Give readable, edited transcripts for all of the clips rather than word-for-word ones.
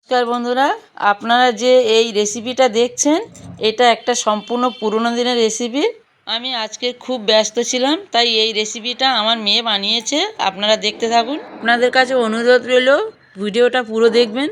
নমস্কার বন্ধুরা, আপনারা যে এই রেসিপিটা দেখছেন এটা একটা সম্পূর্ণ পুরনো দিনের রেসিপি। আমি আজকে খুব ব্যস্ত ছিলাম, তাই এই রেসিপিটা আমার মেয়ে বানিয়েছে। আপনারা দেখতে থাকুন। আপনাদের কাছে অনুরোধ রইল ভিডিওটা পুরো দেখবেন।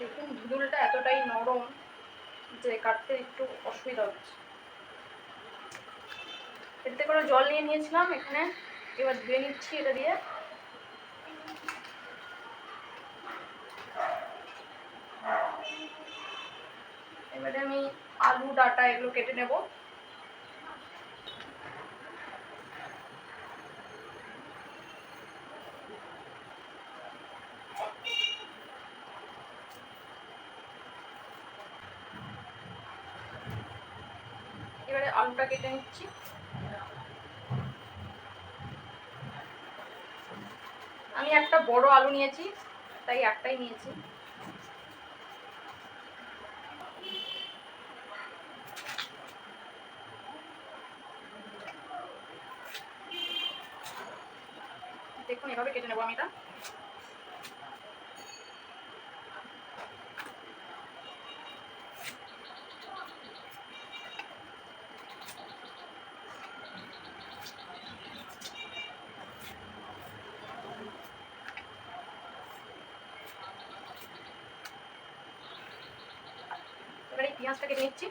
দেখুন ধুদুলটা এতটাই নরম যে কাটতে একটু অসুবিধা হচ্ছে। এতে করে জল নিয়ে নিয়েছিলাম এখানে, এবার ধুয়ে নিচ্ছি এটা দিয়ে। এবারে আমি আলু ডাঁটা এগুলো কেটে নেব। এবারে আলুটা কেটে নিচ্ছি। আমি একটা বড় আলু নিয়েছি, তাই একটাই নিয়েছি। দেখুন এভাবে কেটে নেবো আমি এটা। এবারে পেঁয়াজটা কেটে নিচ্ছি।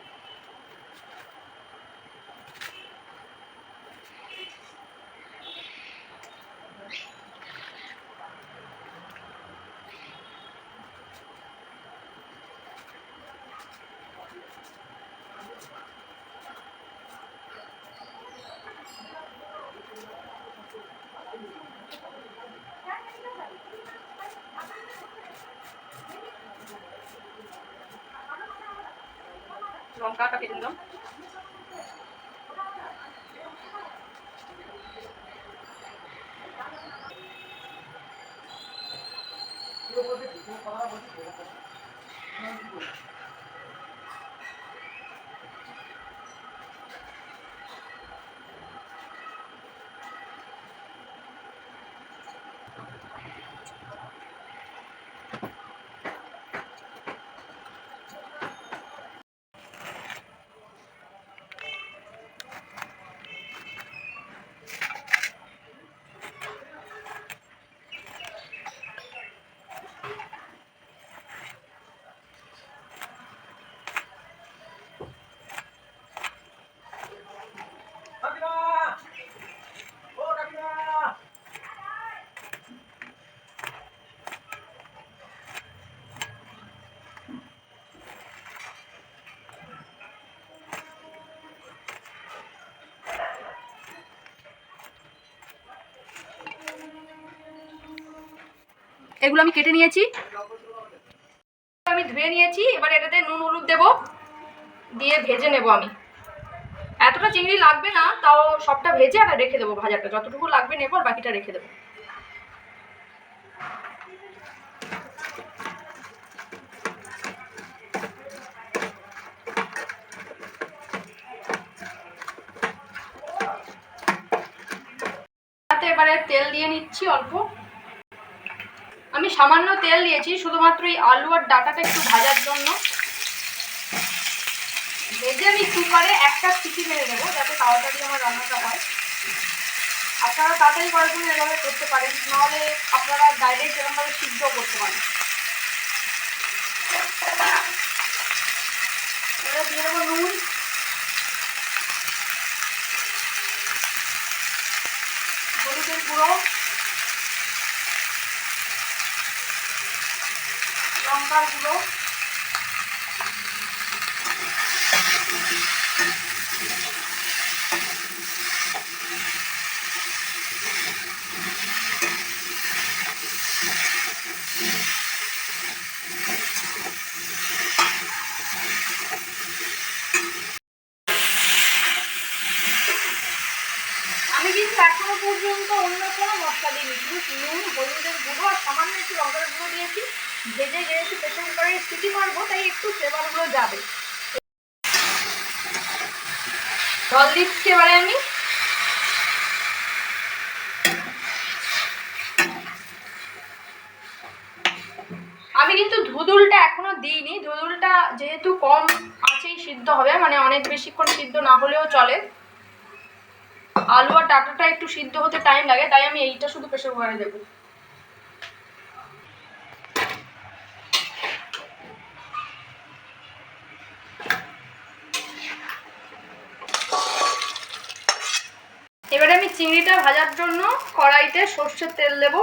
লঙ্কাটা কেটে নিলাম। এগুলো আমি কেটে নিয়েছি, আমি ধুয়ে নিয়েছি। এবার এটাতে নুন হলুদ দেবো, দিয়ে ভেজে নেব আমি। এতটা চিংড়ি লাগবে না, তাও সবটা ভেজে আর রেখে দেবো। ভাজাটা যতটুকু লাগবে নেবো, আর বাকিটা রেখে দেবো। এবারে তেল দিয়ে নিচ্ছি অল্প। আমি সামান্য তেল দিয়েছি, শুধুমাত্র এই আলু আর ডাঁটাটা একটু ভাজার জন্য। ভেজে আমি কুকারে একটা সিটি মেরে নেবো, যাতে তাড়াতাড়ি আমার রান্নাটা হয়। আপনারা তাড়াতাড়ি করার জন্য এভাবে করতে পারেন, নাহলে আপনারা ডাইরেক্ট এরকমভাবে সিদ্ধ করতে পারেন। এবার দিয়ে দেবো নুন, হলুদের গুঁড়ো, লঙ্কার গুঁড়ো, এখনো পর্যন্ত অন্য কোনো মশলা দিইনি, শুধু নুন, হলুদের গুঁড়ো আর সামান্য একটু লঙ্কার গুঁড়ো দিয়েছি। ভেজে যেহেতু প্রেসার কুকারে সিটি মারবো তাই একটু ফ্লেভারগুলো যাবে। জল দিচ্ছি এবারে আমি কিন্তু ধুদুলটা এখনো দিইনি। ধুদুলটা যেহেতু কম আঁচেই সিদ্ধ হবে, মানে অনেক বেশিক্ষণ সিদ্ধ না হলেও চলে। আলু আর ডাঁটাটা একটু সিদ্ধ হতে টাইম লাগে, তাই আমি এইটা শুধু প্রেসার কুকারে দেবো। এবারে আমি চিংড়িটা ভাজার জন্য কড়াইতে সর্ষের তেল দেব।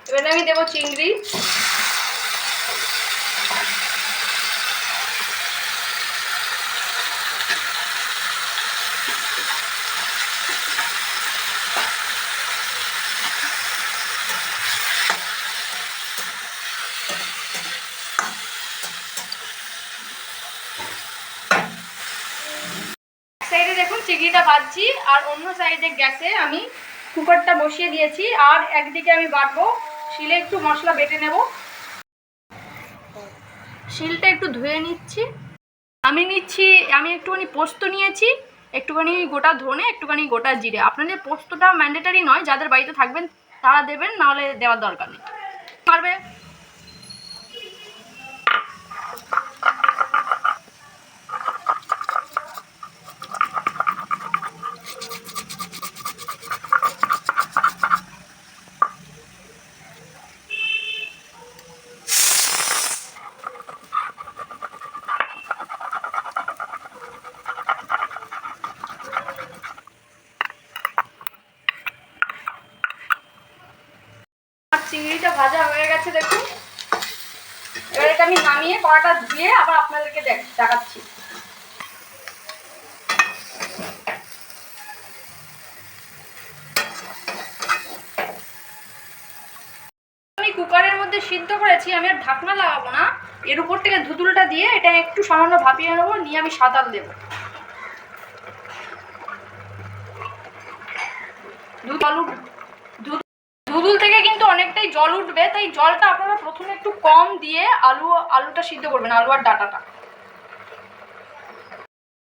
এবারে আমি দেবো চিংড়ি। সাইডে দেখুন চিংড়িটা ভাজছি, আর অন্য সাইডে গ্যাসে আমি কুকারটা বসিয়ে দিয়েছি। আর একদিকে আমি বাটবো, শিলে একটু মশলা বেটে নেব। শিলটা একটু ধুয়ে নিচ্ছি। আমি একটুখানি পোস্ত নিয়েছি, একটুখানি গোটা ধনে, একটুখানি গোটা জিরে। আপনাদের পোস্তটা ম্যান্ডেটারি নয়, যাদের বাড়িতে থাকবেন তারা দেবেন, নাহলে দেওয়ার দরকার নেই। পারবে। চিংড়িটা ভাজা হয়ে গেছে দেখুন। এবার এটা আমি নামিয়ে কড়াটা ধুয়ে আবার আপনাদেরকে দেখাচ্ছি। আমি কুকারের মধ্যে সিদ্ধ করেছি, আমি আর ঢাকনা লাগাবো না। এর উপর থেকে ধুতুলটা দিয়ে এটা একটু সামান্য ভাপিয়ে নেবো, নিয়ে আমি সাঁতাল দেবো। ধুতুল থেকে কিন্তু অনেকটাই জল উঠবে, তাই জলটা আপনারা প্রথমে একটু কম দিয়ে আলুটা সিদ্ধ করবেন, আলু আর ডাঁটাটা।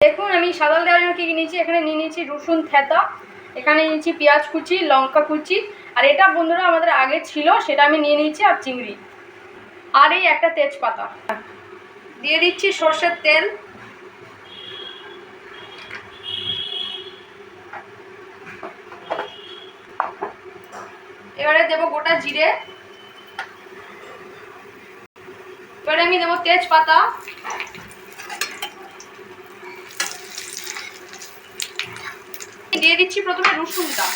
দেখুন আমি সাঁতাল দেওয়ার জন্য কী কী নিয়েছি। এখানে নিয়ে নিয়েছি রসুন থেঁতা, এখানে নিয়েছি পেঁয়াজ কুচি, লঙ্কা কুচি, আর এটা বন্ধুরা আমাদের আগে ছিল, সেটা আমি নিয়ে নিয়েছি, আর চিংড়ি, আর এই একটা তেজপাতা। দিয়ে দিচ্ছি সর্ষের তেল। এবারে দেবো গোটা জিরে। এবারে আমি দেবো তেজপাতা। দিয়ে দিচ্ছি প্রথমে রসুনটা।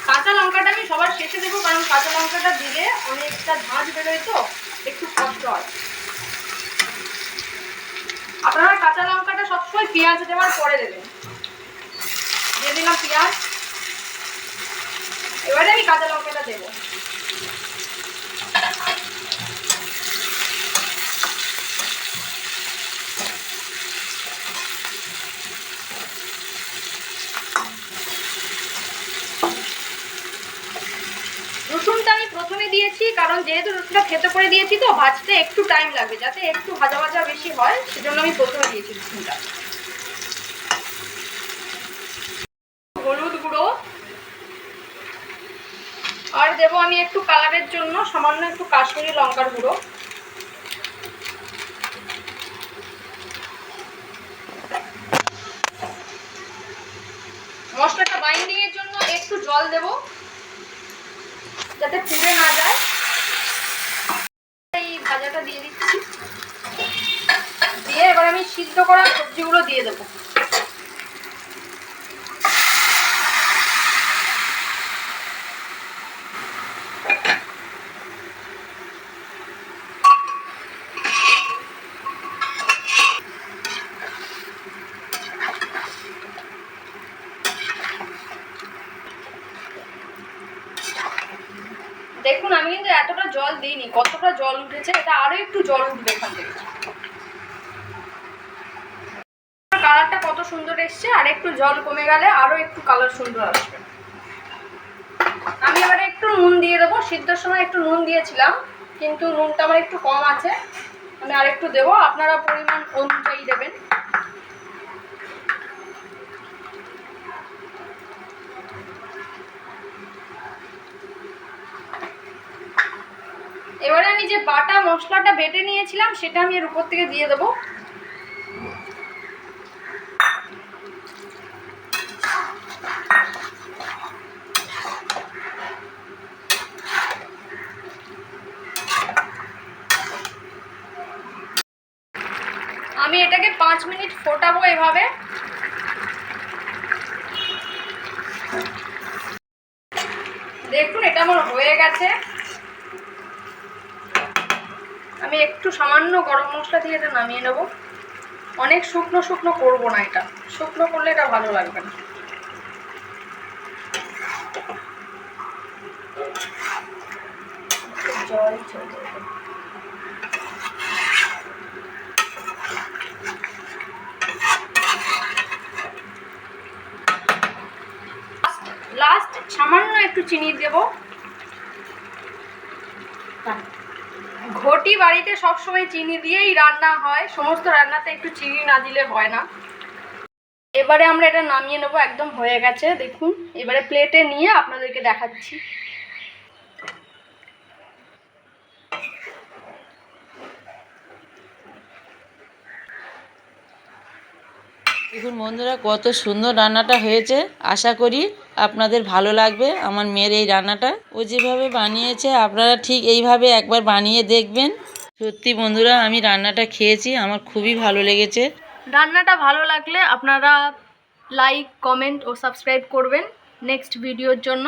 কাঁচা লঙ্কাটা আমি সবার শেষে দেবো, কারণ কাঁচা লঙ্কাটা দিলে অনেকটা ঝাঁঝ বেরোয়, তো একটু কষ্ট হয়। আপনারা কাঁচা লঙ্কাটা সবসময় পেঁয়াজ দেওয়ার পরে দেবেন। দিয়ে দিলাম পেঁয়াজ। এবারে আমি কাঁচা লঙ্কাটা দেবো। রসুনটা আমি প্রথমে দিয়েছি, কারণ যেহেতু রসুনটা থেতো করে দিয়েছি, তো ভাজতে একটু টাইম লাগবে, যাতে একটু ভাজা ভাজা বেশি হয়, সেজন্য আমি প্রথমে দিয়েছি রসুনটা। হলুদ গুঁড়ো, আর দেবো আমি একটু কালারের জন্য সামান্য একটু কাশ্মীরি লঙ্কার গুঁড়ো। মশলাটা বাইন্ডিং এর জন্য একটু জল দেব, যাতে পুড়ে না যায়। এই ভাজাটা দিয়ে দিচ্ছি, দিয়ে এবার আমি সিদ্ধ করা সবজিগুলো দিয়ে দেবো। দেখুন আমি কিন্তু এতটা জল দিইনি, কতটা জল উঠেছে, এটা আরো একটু জল উঠবে এখান থেকে। কালারটা কত সুন্দর এসছে, আর একটু জল কমে গেলে আরো একটু কালার সুন্দর আসবে। আমি এবারে একটু নুন দিয়ে দেবো, সিদ্ধর সময় একটু নুন দিয়েছিলাম কিন্তু নুনটা আমার একটু কম আছে, আমি আর একটু দেবো, আপনারা পরিমাণ অনুযায়ী দেবেন। এবারে আমি যে বাটা মশলাটা বেটে নিয়েছিলাম সেটা আমি এর উপর থেকে দিয়ে দেবো। আমি এটাকে 5 মিনিট ফোটাবো এভাবে। দেখুন এটা আমার হয়ে গেছে। আমি একটু সামান্য গরম মশলা দিয়ে এটা নামিয়ে নেব। অনেক শুকনো শুকনো করবো না, এটা শুকনো করলে এটা ভালো লাগবে না। জল চলে লাস্ট সামান্য একটু চিনি দেব। ঘটি বাড়িতে সবসময় চিনি দিয়েই রান্না হয়, সমস্ত রান্নাতে একটু চিনি না দিলে হয় না। এবারে আমরা এটা নামিয়ে নেবো, একদম হয়ে গেছে দেখুন। এবারে প্লেটে নিয়ে আপনাদেরকে দেখাচ্ছি। দেখুন বন্ধুরা কত সুন্দর রান্নাটা হয়েছে। আশা করি আপনাদের ভালো লাগবে আমার মেয়ের এই রান্নাটা। ও যেভাবে বানিয়েছে আপনারা ঠিক এইভাবে একবার বানিয়ে দেখবেন। সত্যি বন্ধুরা আমি রান্নাটা খেয়েছি, আমার খুবই ভালো লেগেছে। রান্নাটা ভালো লাগলে আপনারা লাইক, কমেন্ট ও সাবস্ক্রাইব করবেন নেক্সট ভিডিওর জন্য।